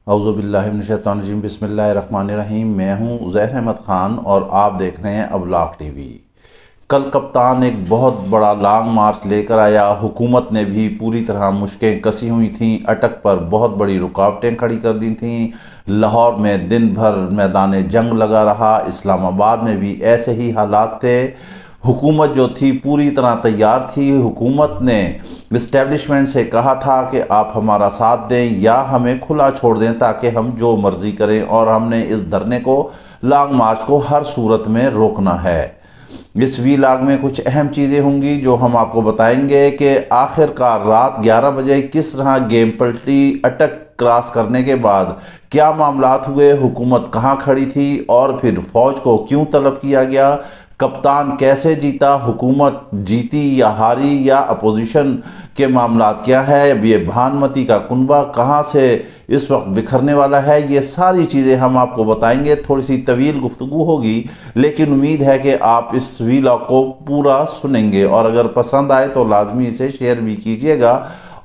اعوذ باللہ من الشیطان الرجیم، بسم اللہ الرحمن الرحیم۔ میں ہوں عزیر احمد خان اور آپ دیکھ رہے ہیں ابلاغ ٹی وی۔ کل کپتان ایک بہت بڑا لانگ مارچ لے کر آیا۔ حکومت نے بھی پوری طرح مشقیں کسی ہوئی تھیں، اٹک پر بہت بڑی رکاوٹیں کھڑی کر دی تھیں۔ لاہور میں دن بھر میدان جنگ لگا رہا، اسلام آباد میں بھی ایسے ہی حالات تھے۔ حکومت جو تھی پوری طرح تیار تھی۔ حکومت نے اسٹیبلشمنٹ سے کہا تھا کہ آپ ہمارا ساتھ دیں یا ہمیں کھلا چھوڑ دیں تاکہ ہم جو مرضی کریں، اور ہم نے اس دھرنے کو، لانگ مارچ کو ہر صورت میں روکنا ہے۔ اس ویلاگ میں کچھ اہم چیزیں ہوں گی جو ہم آپ کو بتائیں گے کہ آخر کار رات 11 بجے کس طرح گیم پلٹی، اٹک کراس کرنے کے بعد کیا معاملات ہوئے، حکومت کہاں کھڑی تھی، اور پھر فوج کو کیوں طلب کیا گیا، کپتان کیسے جیتا، حکومت جیتی یا ہاری، یا اپوزیشن کے معاملات کیا ہے، اب یہ بھانمتی کا کنبہ کہاں سے اس وقت بکھرنے والا ہے، یہ ساری چیزیں ہم آپ کو بتائیں گے۔ تھوڑی سی طویل گفتگو ہوگی لیکن امید ہے کہ آپ اس ویلاگ کو پورا سنیں گے، اور اگر پسند آئے تو لازمی اسے شیئر بھی کیجیے گا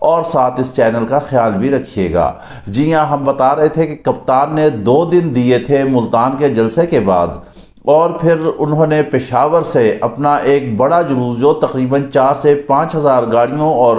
اور ساتھ اس چینل کا خیال بھی رکھیے گا۔ جی ہاں، ہم بتا رہے تھے کہ کپتان نے 2 دن دیے تھے ملتان کے جلسے کے بعد، اور پھر انہوں نے پشاور سے اپنا ایک بڑا جلوس جو تقریباً 4 سے 5 ہزار گاڑیوں اور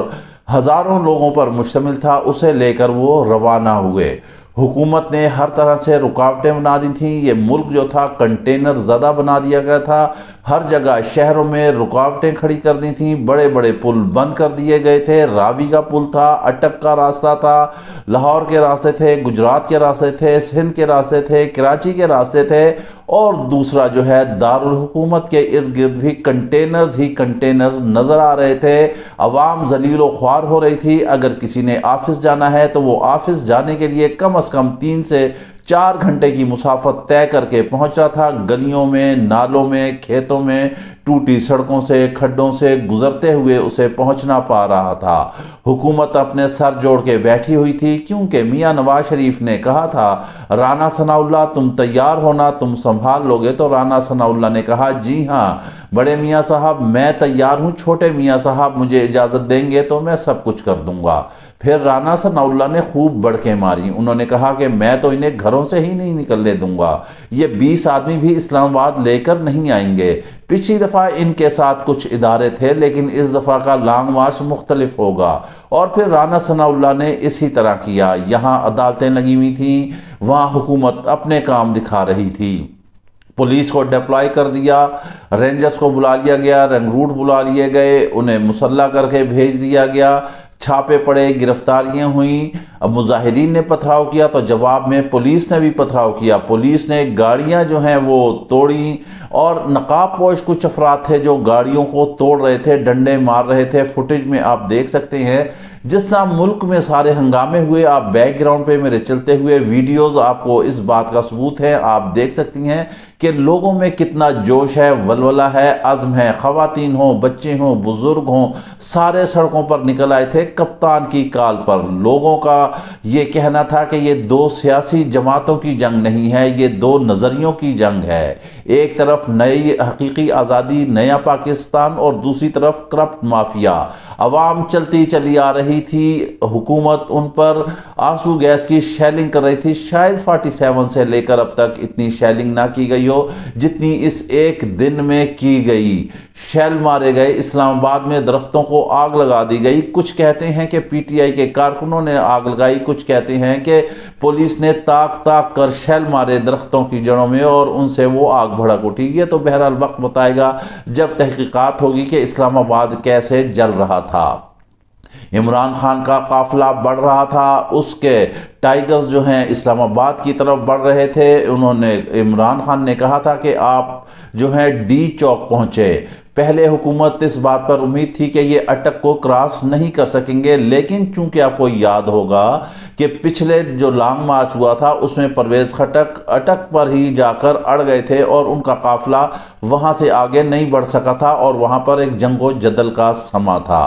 ہزاروں لوگوں پر مشتمل تھا، اسے لے کر وہ روانہ ہوئے۔ حکومت نے ہر طرح سے رکاوٹیں بنا دی تھیں۔ یہ ملک جو تھا کنٹینر زدہ بنا دیا گیا تھا، ہر جگہ شہروں میں رکاوٹیں کھڑی کر دی تھیں، بڑے بڑے پل بند کر دیے گئے تھے۔ راوی کا پل تھا، اٹک کا راستہ تھا، لاہور کے راستے تھے، گجرات کے راستے تھے، سندھ کے راستے تھے، کراچی کے راستے تھے، اور دوسرا جو ہے دارالحکومت کے ارد گرد بھی کنٹینرز ہی کنٹینرز نظر آ رہے تھے۔ عوام ذلیل و خوار ہو رہی تھی۔ اگر کسی نے آفس جانا ہے تو وہ آفس جانے کے لیے کم از کم 3 سے 4 گھنٹے کی مسافت طے کر کے پہنچا تھا۔ گلیوں میں، نالوں میں، کھیتوں میں، ٹوٹی سڑکوں سے، کھڈوں سے گزرتے ہوئے اسے پہنچنا پا رہا تھا۔ حکومت اپنے سر جوڑ کے بیٹھی ہوئی تھی، کیونکہ میاں نواز شریف نے کہا تھا رانا ثناء اللہ تم تیار ہونا، تم سنبھال لوگے۔ تو رانا ثناء اللہ نے کہا جی ہاں بڑے میاں صاحب میں تیار ہوں، چھوٹے میاں صاحب مجھے اجازت دیں گے تو میں سب کچھ کر دوں گا۔ پھر رانا ثناء اللہ نے خوب بڑکیں ماری۔ انہوں نے کہا کہ میں تو انہیں گھروں سے ہی نہیں نکلنے دوں گا، یہ 20 آدمی بھی اسلام آباد لے کر نہیں آئیں گے۔ پچھلی دفعہ ان کے ساتھ کچھ ادارے تھے لیکن اس دفعہ کا لانگ مارچ مختلف ہوگا، اور پھر رانا ثناء اللہ نے اسی طرح کیا۔ یہاں عدالتیں لگی ہوئی تھیں، وہاں حکومت اپنے کام دکھا رہی تھی۔ پولیس کو ڈپلائی کر دیا، رینجرز کو بلا لیا گیا، رنگ روٹ بلا لیے گئے، انہیں مسلح کر کے بھیج دیا گیا، چھاپے پڑے، گرفتاریاں ہوئیں۔ اب مظاہرین نے پتھراؤ کیا تو جواب میں پولیس نے بھی پتھراؤ کیا۔ پولیس نے گاڑیاں جو ہیں وہ توڑیں، اور نقاب پوش کچھ افراد تھے جو گاڑیوں کو توڑ رہے تھے، ڈنڈے مار رہے تھے۔ فوٹیج میں آپ دیکھ سکتے ہیں جس طرح ملک میں سارے ہنگامے ہوئے۔ آپ بیک گراؤنڈ پہ میرے چلتے ہوئے ویڈیوز آپ کو اس بات کا ثبوت ہے، آپ دیکھ سکتی ہیں کہ لوگوں میں کتنا جوش ہے، ولولہ ہے، عزم ہے۔ خواتین ہوں، بچے ہوں، بزرگ ہوں، سارے سڑکوں پر نکل آئے تھے کپتان کی کال پر۔ لوگوں کا یہ کہنا تھا کہ یہ 2 سیاسی جماعتوں کی جنگ نہیں ہے، یہ 2 نظریوں کی جنگ ہے۔ ایک طرف نئی حقیقی آزادی، نیا پاکستان، اور دوسری طرف کرپٹ مافیا۔ عوام چلتی چلی آ رہی تھی، حکومت ان پر آنسو گیس کی شیلنگ کر رہی تھی۔ شاید 47 سے لے کر اب تک اتنی شیلنگ نہ کی گئی ہو جتنی اس ایک دن میں کی گئی۔ شیل مارے گئے، اسلام آباد میں درختوں کو آگ لگا دی گئی۔ کچھ کہتے ہیں کہ پی ٹی آئی کے کارکنوں نے آگ لگائی، کچھ کہتے ہیں کہ پولیس نے تاک تاک کر شیل مارے درختوں کی جڑوں میں اور ان سے وہ آگ بھڑک اٹھی۔ یہ تو بہرحال وقت بتائے گا جب تحقیقات ہوگی کہ اسلام آباد کیسے جل رہا تھا۔ عمران خان کا قافلہ بڑھ رہا تھا، اس کے ٹائیگرز جو ہیں اسلام آباد کی طرف بڑھ رہے تھے۔ عمران خان نے کہا تھا کہ آپ جو ہیں ڈی چوک پہنچے۔ پہلے حکومت اس بات پر امید تھی کہ یہ اٹک کو کراس نہیں کر سکیں گے، لیکن چونکہ آپ کو یاد ہوگا کہ پچھلے جو لانگ مارچ ہوا تھا اس میں پرویز خٹک اٹک پر ہی جا کر اڑ گئے تھے، اور ان کا قافلہ وہاں سے آگے نہیں بڑھ سکا تھا، اور وہاں پر ایک جنگ و جدل کا سما تھا۔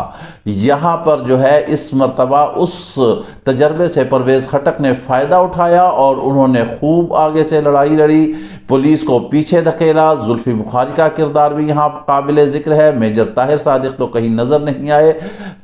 یہاں پر جو ہے اس مرتبہ اس تجربے سے پرویز خٹک نے فائدہ اٹھایا اور انہوں نے خوب آگے سے لڑائی لڑی، پولیس کو پیچھے دھکیلا۔ زلفی بخاری کا کردار بھی یہاں قابل قابل ذکر ہے۔ میجر طاہر صادق تو کہیں نظر نہیں آئے۔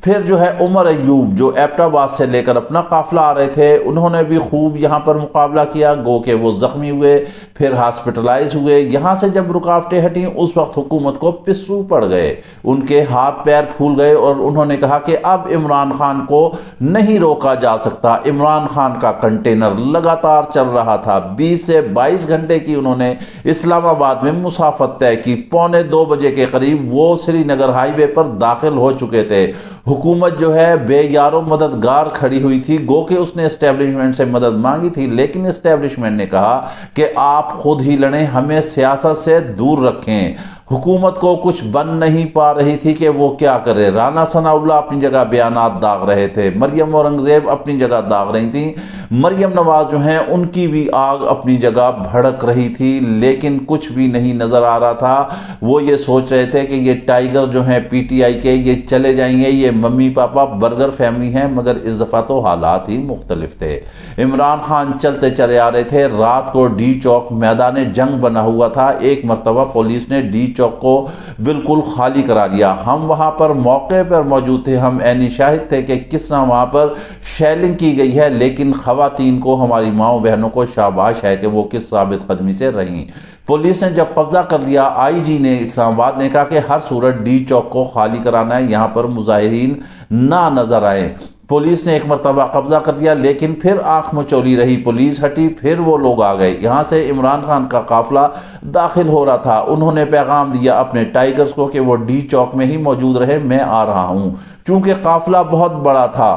پھر جو ہے عمر ایوب جو ایبٹ آباد سے لے کر اپنا قافلہ آ رہے تھے، انہوں نے بھی خوب یہاں پر مقابلہ کیا، گو کہ وہ زخمی ہوئے، پھر ہاسپٹلائز ہوئے۔ یہاں سے جب رکاوٹیں ہٹیں اس وقت حکومت کو پسو پڑ گئے، ان کے ہاتھ پیر پھول گئے، اور انہوں نے کہا کہ اب عمران خان کو نہیں روکا جا سکتا۔ عمران خان کا کنٹینر لگاتار چل رہا تھا، 20 سے 22 گھنٹے کی انہوں نے اسلام آباد میں مسافت طے کی۔ 1:45 بجے کے قریب وہ سری نگر ہائی وے پر داخل ہو چکے تھے۔ حکومت جو ہے بے یار و مددگار کھڑی ہوئی تھی، گو کہ اس نے اسٹیبلشمنٹ سے مدد مانگی تھی، لیکن اسٹیبلشمنٹ نے کہا کہ آپ خود ہی لڑیں، ہمیں سیاست سے دور رکھیں۔ حکومت کو کچھ بن نہیں پا رہی تھی کہ وہ کیا کرے۔ رانا ثناء اللہ اپنی جگہ بیانات داغ رہے تھے، مریم اورنگزیب اپنی جگہ داغ رہی تھیں، مریم نواز جو ہیں ان کی بھی آگ اپنی جگہ بھڑک رہی تھی، لیکن کچھ بھی نہیں نظر آ رہا تھا۔ وہ یہ سوچ رہے تھے کہ یہ ٹائیگر جو ہیں پی ٹی آئی کے، یہ چلے جائیں گے، یہ ممی پاپا برگر فیملی ہیں، مگر اس دفعہ تو حالات ہی مختلف تھے۔ عمران خان چلتے چلے آ رہے تھے، رات کو ڈی چوک میدان جنگ بنا ہوا تھا۔ ایک مرتبہ پولیس نے ڈی چوک کو بالکل خالی کرا لیا۔ ہم وہاں پر موقع پر موجود تھے، ہم عینی شاہد تھے کہ کس طرح وہاں پر شیلنگ کی گئی ہے، لیکن خواتین کو، ہماری ماؤں بہنوں کو شاباش ہے کہ وہ کس ثابت قدمی سے رہیں۔ پولیس نے جب قبضہ کر لیا، آئی جی نے اسلام آباد نے کہا کہ ہر صورت ڈی چوک کو خالی کرانا ہے، یہاں پر مظاہرین نہ نظر آئے۔ پولیس نے ایک مرتبہ قبضہ کر لیا، لیکن پھر آنکھ مچولی رہی، پولیس ہٹی، پھر وہ لوگ آ گئے۔ یہاں سے عمران خان کا قافلہ داخل ہو رہا تھا، انہوں نے پیغام دیا اپنے ٹائیگرز کو کہ وہ ڈی چوک میں ہی موجود رہے، میں آ رہا ہوں۔ چونکہ قافلہ بہت بڑا تھا،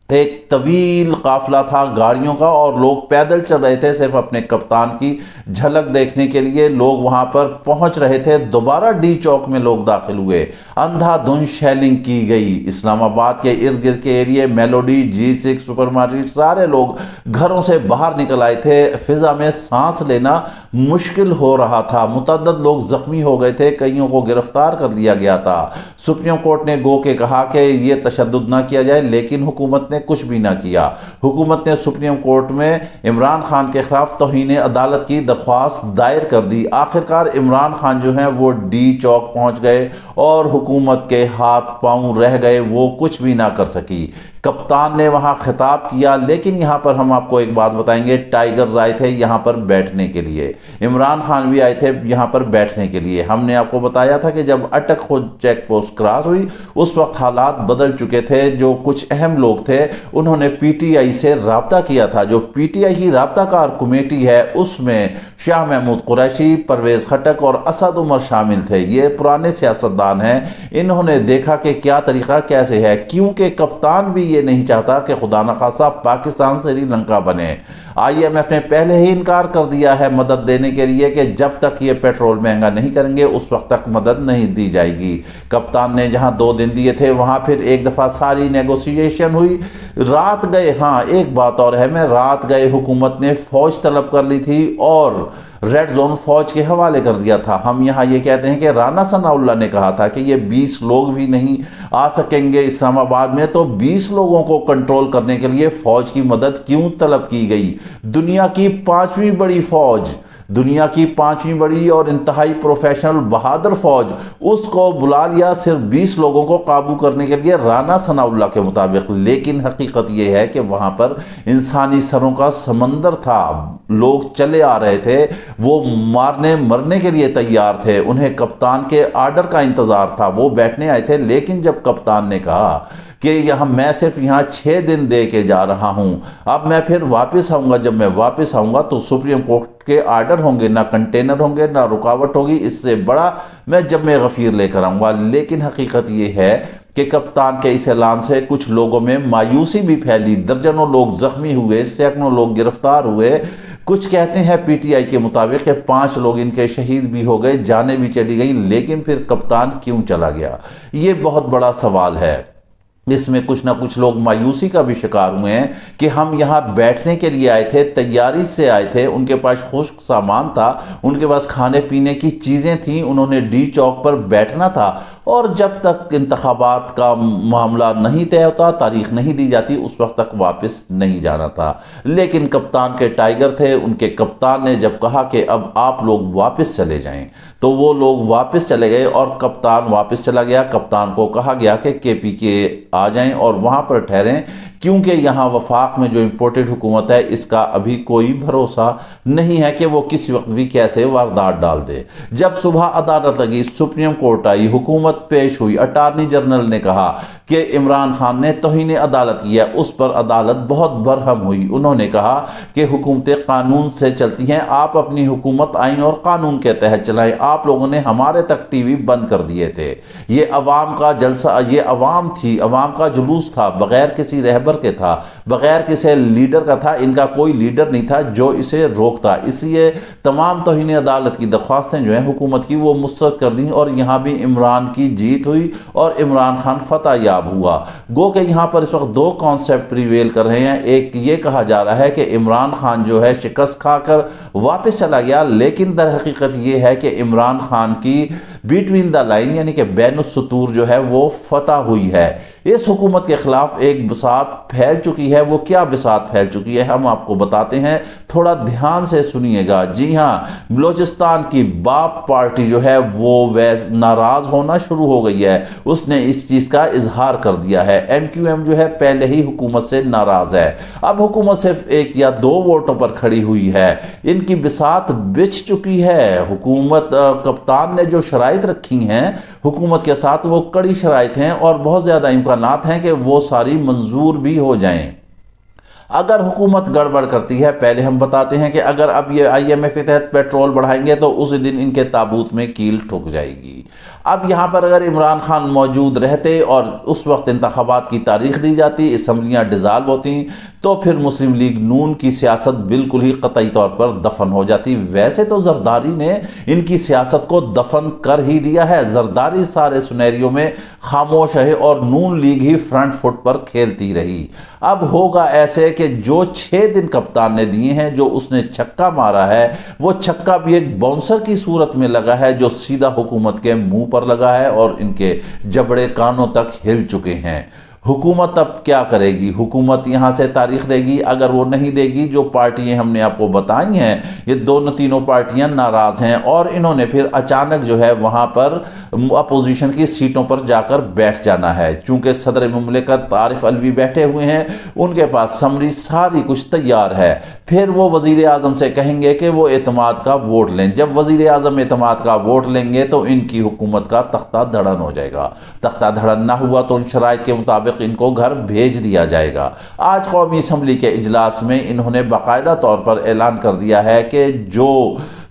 ایک طویل قافلہ تھا گاڑیوں کا، اور لوگ پیدل چل رہے تھے صرف اپنے کپتان کی جھلک دیکھنے کے لیے۔ لوگ وہاں پر پہنچ رہے تھے، دوبارہ ڈی چوک میں لوگ داخل ہوئے، اندھا دھند شیلنگ کی گئی۔ اسلام آباد کے ارد گرد کے ایریے، میلوڈی، G6 سپر مارکیٹ، سارے لوگ گھروں سے باہر نکل آئے تھے۔ فضا میں سانس لینا مشکل ہو رہا تھا، متعدد لوگ زخمی ہو گئے تھے، کئیوں کو گرفتار کر لیا گیا تھا۔ سپریم کورٹ نے گو کہ کہا کہ یہ تشدد نہ کیا جائے، لیکن حکومت نے کچھ بھی نہ کیا۔ حکومت نے سپریم کورٹ میں عمران خان کے خلاف توہین عدالت کی درخواست دائر کر دی۔ آخرکار عمران خان جو ہیں وہ ڈی چوک پہنچ گئے، اور حکومت کے ہاتھ پاؤں رہ گئے، وہ کچھ بھی نہ کر سکی۔ کپتان نے وہاں خطاب کیا، لیکن یہاں پر ہم آپ کو ایک بات بتائیں گے، ٹائیگرز آئے تھے یہاں پر بیٹھنے کے لیے، عمران خان بھی آئے تھے یہاں پر بیٹھنے کے لیے۔ ہم نے آپ کو بتایا تھا کہ جب اٹک خود چیک پوسٹ کراس ہوئی، اس وقت حالات بدل چکے تھے۔ جو کچھ اہم لوگ تھے انہوں نے پی ٹی آئی سے رابطہ کیا تھا۔ جو پی ٹی آئی کی رابطہ کار کمیٹی ہے، اس میں شاہ محمود قریشی، پرویز خٹک اور اسد عمر شامل تھے۔ یہ پرانے سیاستدان ہیں، انہوں نے دیکھا کہ کیا طریقہ کیسے ہے، کیونکہ کپتان بھی یہ نہیں چاہتا کہ خدا نخواستہ پاکستان سری لنکا بنے۔ آئی ایم ایف نے پہلے ہی انکار کر دیا ہے مدد دینے کے لیے کہ جب تک یہ پیٹرول مہنگا نہیں کریں گے اس وقت تک مدد نہیں دی جائے گی۔ کپتان نے جہاں 2 دن دیے تھے وہاں پھر ایک دفعہ ساری نیگوسیشن ہوئی، رات گئے۔ ہاں ایک بات اور ہے، میں رات گئے، حکومت نے فوج طلب کر لی تھی اور ریڈ زون فوج کے حوالے کر دیا تھا۔ ہم یہاں یہ کہتے ہیں کہ رانا ثناء اللہ نے کہا تھا کہ یہ 20 لوگ بھی نہیں آ سکیں گے اسلام آباد میں، تو 20 لوگوں کو کنٹرول کرنے کے لیے فوج کی مدد کیوں طلب کی گئی؟ دنیا کی 5ویں بڑی فوج، دنیا کی 5ویں بڑی اور انتہائی پروفیشنل بہادر فوج، اس کو بلا لیا صرف 20 لوگوں کو قابو کرنے کے لیے رانا ثناء اللہ کے مطابق۔ لیکن حقیقت یہ ہے کہ وہاں پر انسانی سروں کا سمندر تھا، لوگ چلے آ رہے تھے، وہ مارنے مرنے کے لیے تیار تھے، انہیں کپتان کے آرڈر کا انتظار تھا، وہ بیٹھنے آئے تھے۔ لیکن جب کپتان نے کہا کہ میں صرف یہاں 6 دن دے کے جا رہا ہوں، اب میں پھر واپس آؤں گا، جب میں واپس آؤں گا تو سپریم کورٹ کے آرڈر ہوں گے، نہ کنٹینر ہوں گے، نہ رکاوٹ ہوگی، اس سے بڑا میں جب میں غفیر لے کر آؤں گا۔ لیکن حقیقت یہ ہے کہ کپتان کے اس اعلان سے کچھ لوگوں میں مایوسی بھی پھیلی، درجنوں لوگ زخمی ہوئے، سینکڑوں لوگ گرفتار ہوئے۔ کچھ کہتے ہیں پی ٹی آئی کے مطابق کہ 5 لوگ ان کے شہید بھی ہو گئے، جانیں بھی چلی گئیں۔ لیکن پھر کپتان کیوں چلا گیا؟ یہ بہت بڑا سوال ہے۔ اس میں کچھ نہ کچھ لوگ مایوسی کا بھی شکار ہوئے ہیں کہ ہم یہاں بیٹھنے کے لیے آئے تھے، تیاری سے آئے تھے، ان کے پاس خشک سامان تھا، ان کے پاس کھانے پینے کی چیزیں تھیں، انہوں نے ڈی چوک پر بیٹھنا تھا، اور جب تک انتخابات کا معاملہ نہیں طے ہوتا، تاریخ نہیں دی جاتی، اس وقت تک واپس نہیں جانا تھا۔ لیکن کپتان کے ٹائیگر تھے، ان کے کپتان نے جب کہا کہ اب آپ لوگ واپس چلے جائیں تو وہ لوگ واپس چلے گئے اور کپتان واپس چلا گیا۔ کپتان کو کہا گیا کہ KPK آ جائیں اور وہاں پر ٹھہریں، کیونکہ یہاں وفاق میں جو امپورٹڈ حکومت ہے اس کا ابھی کوئی بھروسہ نہیں ہے کہ وہ کسی وقت بھی کیسے واردات ڈال دے۔ جب صبح عدالت لگی، سپریم کورٹ آئی، حکومت پیش ہوئی، اٹارنی جنرل نے کہا کہ عمران خان نے توہین عدالت کیا، اس پر عدالت بہت برہم ہوئی۔ انہوں نے کہا کہ حکومتیں قانون سے چلتی ہیں، آپ اپنی حکومت آئین اور قانون کے تحت چلائیں، آپ لوگوں نے ہمارے تک ٹی وی بند کر دیے تھے، یہ عوام کا جلسہ، یہ عوام تھی، عوام کا جلوس تھا، بغیر کسی رہبر کے تھا، بغیر کسی لیڈر کا تھا، ان کا کوئی لیڈر نہیں تھا جو اسے روکتا۔ اس لیے تمام توہین عدالت کی درخواستیں جو ہیں حکومت کی وہ مسترد کر دیں اور یہاں بھی عمران کی جیت ہوئی اور عمران خان فتح یاب ہوا۔ گو کہ یہاں پر اس وقت دو کانسیپٹ پریویل کر رہے ہیں۔ ایک یہ کہا جا رہا ہے کہ عمران خان جو ہے شکست کھا کر واپس چلا گیا، لیکن در حقیقت یہ ہے کہ عمران خان کی بیٹوین دا لائن یعنی کہ بین السطور جو ہے وہ فتح ہوئی ہے۔ اس حکومت کے خلاف ایک بساط پھیل چکی ہے۔ وہ کیا بساط پھیل چکی ہے ہم آپ کو بتاتے ہیں، تھوڑا دھیان سے سنیے گا۔ جی ہاں، بلوچستان کی باپ پارٹی جو ہے وہ ناراض ہونا شروع ہو گئی ہے، اس نے اس چیز کا اظہار کر دیا ہے۔ MQM جو ہے پہلے ہی حکومت سے ناراض ہے، اب حکومت صرف 1 یا 2 ووٹوں پر کھڑی ہوئی ہے، ان کی بساط بچ چکی ہے۔ حکومت کپتان نے جو شرائط رکھی ہیں حکومت کے ساتھ وہ کڑی شرائط ہیں اور بہت زیادہ امکانات ہیں کہ وہ ساری منظور بھی ہو جائیں۔ اگر حکومت گڑبڑ کرتی ہے، پہلے ہم بتاتے ہیں کہ اگر اب یہ IMF کے تحت پیٹرول بڑھائیں گے تو اسی دن ان کے تابوت میں کیل ٹھک جائے گی۔ اب یہاں پر اگر عمران خان موجود رہتے اور اس وقت انتخابات کی تاریخ دی جاتی، اسمبلیاں ڈیزالو ہوتی، تو پھر مسلم لیگ نون کی سیاست بالکل ہی قطعی طور پر دفن ہو جاتی۔ ویسے تو زرداری نے ان کی سیاست کو دفن کر ہی دیا ہے، زرداری سارے سنیریوں میں خاموش ہے اور نون لیگ ہی فرنٹ فٹ پر کھیلتی رہی۔ اب ہوگا ایسے کہ جو 6 دن کپتان نے دیے ہیں، جو اس نے چھکا مارا ہے، وہ چھکا بھی ایک باؤنسر کی صورت میں لگا ہے جو سیدھا حکومت کے منہ پر لگا ہے اور ان کے جبڑے کانوں تک ہل چکے ہیں۔ حکومت اب کیا کرے گی؟ حکومت یہاں سے تاریخ دے گی، اگر وہ نہیں دے گی، جو پارٹیاں ہم نے آپ کو بتائی ہیں یہ دونوں تینوں پارٹیاں ناراض ہیں اور انہوں نے پھر اچانک جو ہے وہاں پر اپوزیشن کی سیٹوں پر جا کر بیٹھ جانا ہے۔ چونکہ صدر مملکت عارف علوی بیٹھے ہوئے ہیں، ان کے پاس سمری ساری کچھ تیار ہے، پھر وہ وزیر اعظم سے کہیں گے کہ وہ اعتماد کا ووٹ لیں۔ جب وزیر اعظم اعتماد کا ووٹ لیں گے تو ان کی حکومت کا تختہ دھڑن ہو جائے گا۔ تختہ دھڑن نہ ہوا تو ان شرائط کے مطابق ان کو گھر بھیج دیا جائے گا۔ آج قومی اسمبلی کے اجلاس میں انہوں نے باقاعدہ طور پر اعلان کر دیا ہے کہ جو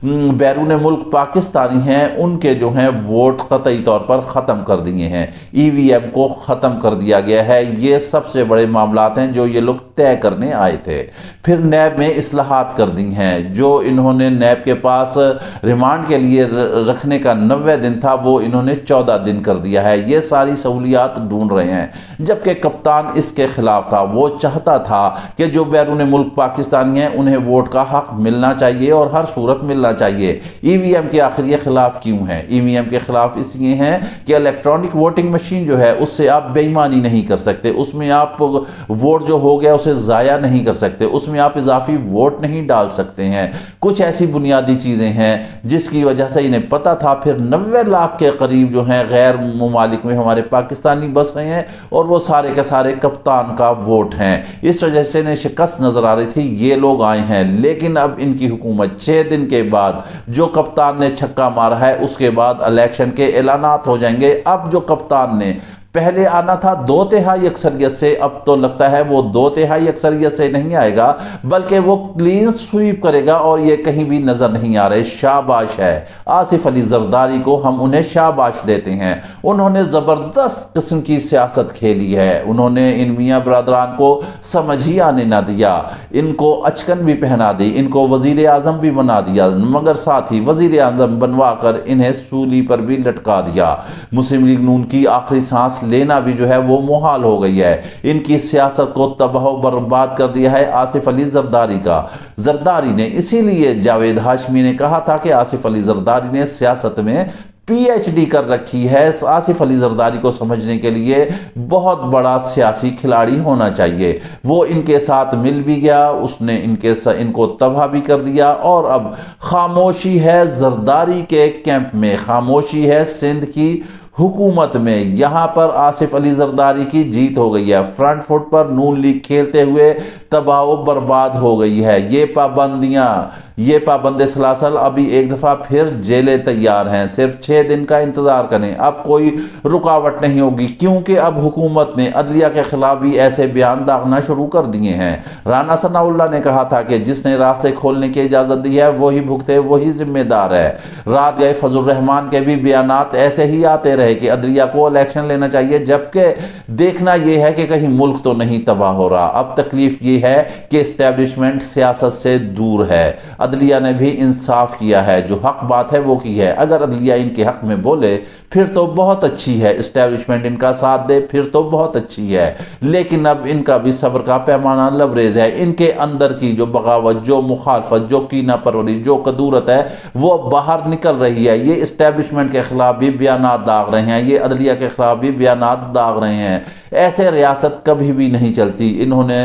بیرون ملک پاکستانی ہیں ان کے جو ہیں ووٹ قطعی طور پر ختم کر دیے ہیں، EVM کو ختم کر دیا گیا ہے۔ یہ سب سے بڑے معاملات ہیں جو یہ لوگ طے کرنے آئے تھے۔ پھر نیب میں اصلاحات کر دی ہیں، جو انہوں نے نیب کے پاس ریمانڈ کے لیے رکھنے کا 90 دن تھا وہ انہوں نے 14 دن کر دیا ہے۔ یہ ساری سہولیات ڈھونڈ رہے ہیں، جبکہ کپتان اس کے خلاف تھا۔ وہ چاہتا تھا کہ جو بیرون ملک پاکستانی ہیں انہیں ووٹ کا حق ملنا چاہیے اور ہر صورت ملنا چاہیے۔ EVM کے آخر یہ خلاف کیوں ہیں؟ EVM کے خلاف اس لیے ہیں کہ الیکٹرانک ووٹنگ مشین جو ہے اس سے آپ بے ایمانی نہیں کر سکتے، اس میں آپ ووٹ جو ہو گیا اسے ضائع نہیں کر سکتے، اس میں آپ اضافی ووٹ نہیں ڈال سکتے ہیں۔ کچھ ایسی بنیادی چیزیں ہیں جس کی وجہ سے انہیں پتا تھا۔ پھر 90 لاکھ کے قریب جو ہیں غیر ممالک میں ہمارے پاکستانی بس رہے ہیں اور وہ سارے کے سارے کپتان کا ووٹ ہیں، اس وجہ سے انہیں شکست نظر آ رہی تھی۔ یہ لوگ آئے ہیں، لیکن اب ان کی حکومت 6 دن کے بعد جو کپتان نے چھکا مارا ہے اس کے بعد الیکشن کے اعلانات ہو جائیں گے۔ اب جو کپتان نے پہلے آنا تھا 2/3 اکثریت سے، اب تو لگتا ہے وہ 2/3 اکثریت سے نہیں آئے گا بلکہ وہ کلین سویپ کرے گا اور یہ کہیں بھی نظر نہیں آ رہے۔ شاباش ہے آصف علی زرداری کو، ہم انہیں شاباش دیتے ہیں۔ انہوں نے زبردست قسم کی سیاست کھیلی ہے، انہوں نے ان میاں برادران کو سمجھ ہی آنے نہ دیا، ان کو اچکن بھی پہنا دی، ان کو وزیر اعظم بھی بنا دیا، مگر ساتھ ہی وزیر اعظم بنوا کر انہیں سولی پر بھی لٹکا دیا۔ مسلم لیگ نون کی آخری سانس لینا بھی جو ہے وہ محال ہو گئی ہے۔ ان کی سیاست کو تباہ و برباد کر دیا ہے آصف علی زرداری کا۔ زرداری نے، اسی لیے جاوید ہاشمی نے کہا تھا کہ آصف علی زرداری نے سیاست میں PhD کر رکھی ہے، آصف علی زرداری کو سمجھنے کے لیے بہت بڑا سیاسی کھلاڑی ہونا چاہیے۔ وہ ان کے ساتھ مل بھی گیا، اس نے ان کو تباہ بھی کر دیا، اور اب خاموشی ہے زرداری کے کیمپ میں، خاموشی ہے سندھ کی حکومت میں۔ یہاں پر آصف علی زرداری کی جیت ہو گئی ہے، فرنٹ فٹ پر نون لیگ کھیلتے ہوئے تباہ و برباد ہو گئی ہے۔ یہ پابندیاں، یہ پابند سلاسل ابھی ایک دفعہ پھر جیلیں تیار ہیں، صرف 6 دن کا انتظار کریں، اب کوئی رکاوٹ نہیں ہوگی، کیونکہ اب حکومت نے عدلیہ کے خلاف بھی ایسے بیان داغنا شروع کر دیے ہیں۔ رانا ثناء اللہ نے کہا تھا کہ جس نے راستے کھولنے کی اجازت دی ہے وہی بھگتے، وہی ذمہ دار ہے۔ رات گئے فضل الرحمان کے بھی بیانات ایسے ہی آتے رہے کہ عدلیہ کو الیکشن لینا چاہیے، جبکہ دیکھنا یہ ہے کہ کہیں ملک تو نہیں تباہ ہو رہا۔ اب تکلیف یہ ہے کہ اسٹیبلشمنٹ سیاست سے دور ہے۔ عدلیہ نے بھی انصاف کیا ہے، جو حق بات ہے وہ کی ہے۔ اگر عدلیہ ان کے حق میں بولے پھر تو بہت اچھی ہے، اسٹیبلشمنٹ ان کا ساتھ دے پھر تو بہت اچھی ہے، لیکن اب ان کا بھی صبر کا پیمانہ لبریز ہے۔ ان کے اندر کی جو بغاوت، جو مخالفت، جو کینہ پروری، جو کدورت ہے وہ باہر نکل رہی ہے۔ یہ اسٹیبلشمنٹ کے خلاف بھی بیانات داغ رہے ہیں، یہ عدلیہ کے خلاف بھی بیانات داغ رہے ہیں۔ ایسے ریاست کبھی بھی نہیں چلتی۔ انہوں نے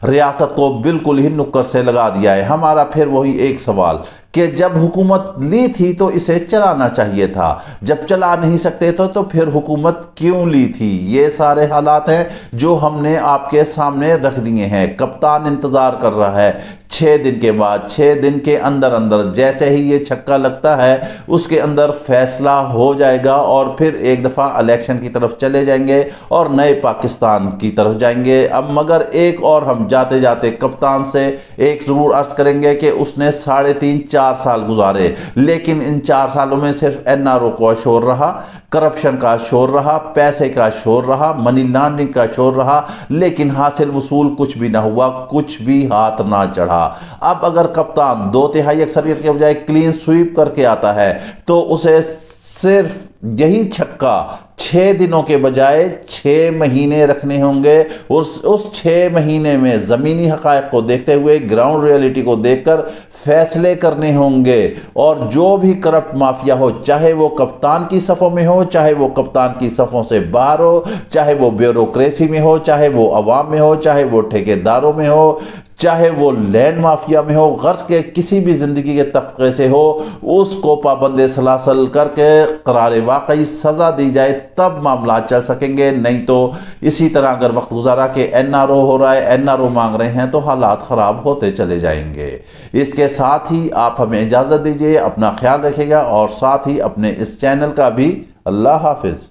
ریاست کو بالکل ہی نکر سے لگا دیا ہے۔ ہمارا پھر وہی ایک سوال کہ جب حکومت لی تھی تو اسے چلانا چاہیے تھا، جب چلا نہیں سکتے تو پھر حکومت کیوں لی تھی؟ یہ سارے حالات ہیں جو ہم نے آپ کے سامنے رکھ دیے ہیں۔ کپتان انتظار کر رہا ہے 6 دن کے بعد، 6 دن کے اندر جیسے ہی یہ چھکا لگتا ہے اس کے اندر فیصلہ ہو جائے گا، اور پھر ایک دفعہ الیکشن کی طرف چلے جائیں گے اور نئے پاکستان کی طرف جائیں گے۔ اب مگر ایک اور ہم جاتے جاتے کپتان سے ایک ضرور عرض کریں گے کہ اس نے 3.5-4 سال گزارے، لیکن ان 4 سالوں میں صرف NRO کا شور رہا، کرپشن کا شور رہا، پیسے کا شور رہا، منی لانڈرنگ کا شور رہا، لیکن حاصل وصول کچھ بھی نہ ہوا، کچھ بھی ہاتھ نہ چڑھا۔ اب اگر کپتان 2/3 اکثریت کے بجائے کلین سویپ کر کے آتا ہے تو اسے صرف یہی چھکا 6 دنوں کے بجائے 6 مہینے رکھنے ہوں گے، اور اس 6 مہینے میں زمینی حقائق کو دیکھتے ہوئے، گراؤنڈ ریئلٹی کو دیکھ کر فیصلے کرنے ہوں گے، اور جو بھی کرپٹ مافیا ہو، چاہے وہ کپتان کی صفوں میں ہو، چاہے وہ کپتان کی صفوں سے باہر ہو، چاہے وہ بیوروکریسی میں ہو، چاہے وہ عوام میں ہو، چاہے وہ ٹھیکیداروں میں ہو، چاہے وہ لینڈ مافیا میں ہو، غرض کے کسی بھی زندگی کے طبقے سے ہو، اس کو پابند سلاسل کر کے قرار واقعی سزا دی جائے، تب معاملات چل سکیں گے۔ نہیں تو اسی طرح اگر وقت گزارا کہ NRO ہو رہا ہے، NRO مانگ رہے ہیں، تو حالات خراب ہوتے چلے جائیں گے۔ اس کے ساتھ ہی آپ ہمیں اجازت دیجئے، اپنا خیال رکھے گا، اور ساتھ ہی اپنے اس چینل کا بھی۔ اللہ حافظ۔